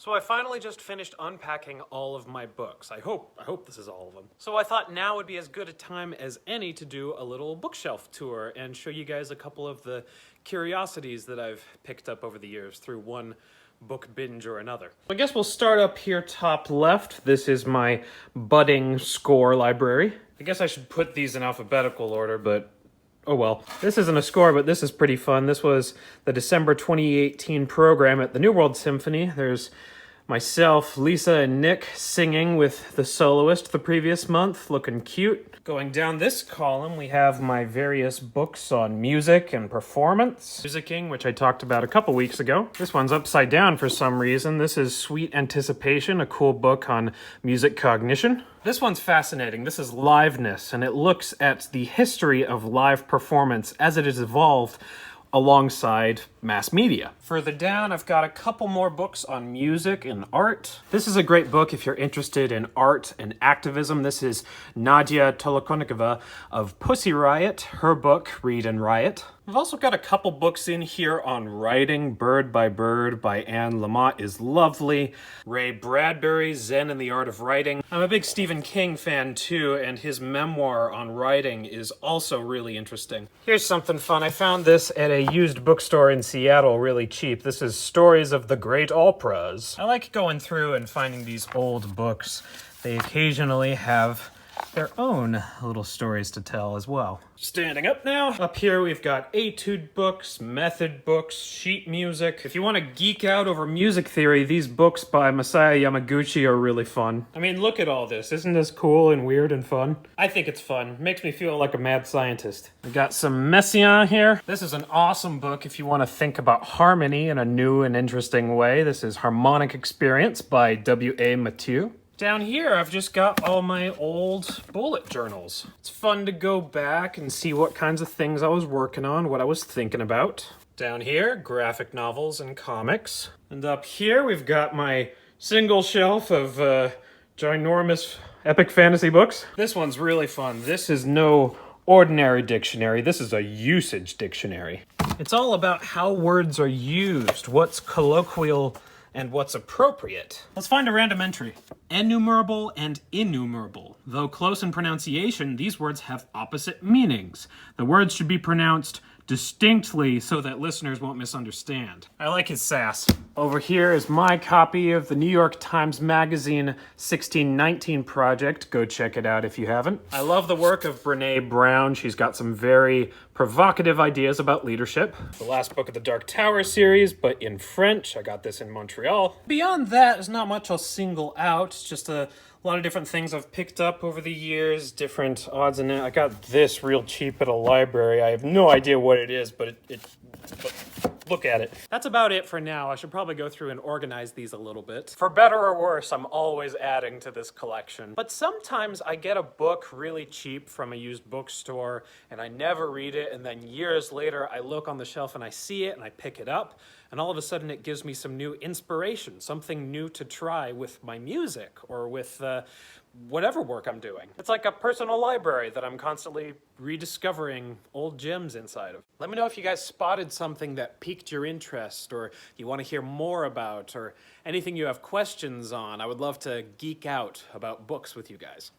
So I finally just finished unpacking all of my books. I hope this is all of them. So I thought now would be as good a time as any to do a little bookshelf tour and show you guys a couple of the curiosities that I've picked up over the years through one book binge or another. I guess we'll start up here top left. This is my budding score library. I guess I should put these in alphabetical order, but oh well. This isn't a score, but this is pretty fun. This was the December 2018 program at the New World Symphony. There's myself, Lisa, and Nick singing with the soloist the previous month, looking cute. Going down this column, we have my various books on music and performance. Musicking, which I talked about a couple weeks ago. This one's upside down for some reason. This is Sweet Anticipation, a cool book on music cognition. This one's fascinating. This is Liveness, and it looks at the history of live performance as it has evolved alongside mass media. Further down, I've got a couple more books on music and art. This is a great book if you're interested in art and activism. This is Nadia Tolokonnikova of Pussy Riot, her book, Read and Riot. I've also got a couple books in here on writing. Bird by Anne Lamott is lovely. Ray Bradbury, Zen and the Art of Writing. I'm a big Stephen King fan too, and his memoir on writing is also really interesting. Here's something fun. I found this at a used bookstore in Seattle really cheap. This is Stories of the Great Operas. I like going through and finding these old books. They occasionally have their own little stories to tell as well. Standing up now. Up here we've got etude books, method books, sheet music. If you want to geek out over music theory, these books by Masaya Yamaguchi are really fun. I mean, look at all this. Isn't this cool and weird and fun? I think it's fun. It makes me feel like a mad scientist. We got some Messiaen here. This is an awesome book if you want to think about harmony in a new and interesting way. This is Harmonic Experience by W.A. Mathieu. Down here, I've just got all my old bullet journals. It's fun to go back and see what kinds of things I was working on, what I was thinking about. Down here, graphic novels and comics. And up here, we've got my single shelf of ginormous epic fantasy books. This one's really fun. This is no ordinary dictionary. This is a usage dictionary. It's all about how words are used, what's colloquial and what's appropriate. Let's find a random entry. Enumerable and innumerable. Though close in pronunciation, these words have opposite meanings. The words should be pronounced distinctly so that listeners won't misunderstand. I like his sass. Over here is my copy of the New York Times Magazine 1619 Project. Go check it out if you haven't. I love the work of Brené Brown. She's got some very provocative ideas about leadership. The last book of the Dark Tower series, but in French. I got this in Montreal. Beyond that, there's not much I'll single out. It's just a lot of different things I've picked up over the years, different odds and ends. I got this real cheap at a library. I have no idea what it is, but look at it. That's about it for now. I should probably go through and organize these a little bit. For better or worse, I'm always adding to this collection. But sometimes I get a book really cheap from a used bookstore and I never read it, and then years later I look on the shelf and I see it and I pick it up, and all of a sudden it gives me some new inspiration, something new to try with my music or with whatever work I'm doing. It's like a personal library that I'm constantly rediscovering old gems inside of. Let me know if you guys spotted something that piqued your interest or you want to hear more about or anything you have questions on. I would love to geek out about books with you guys.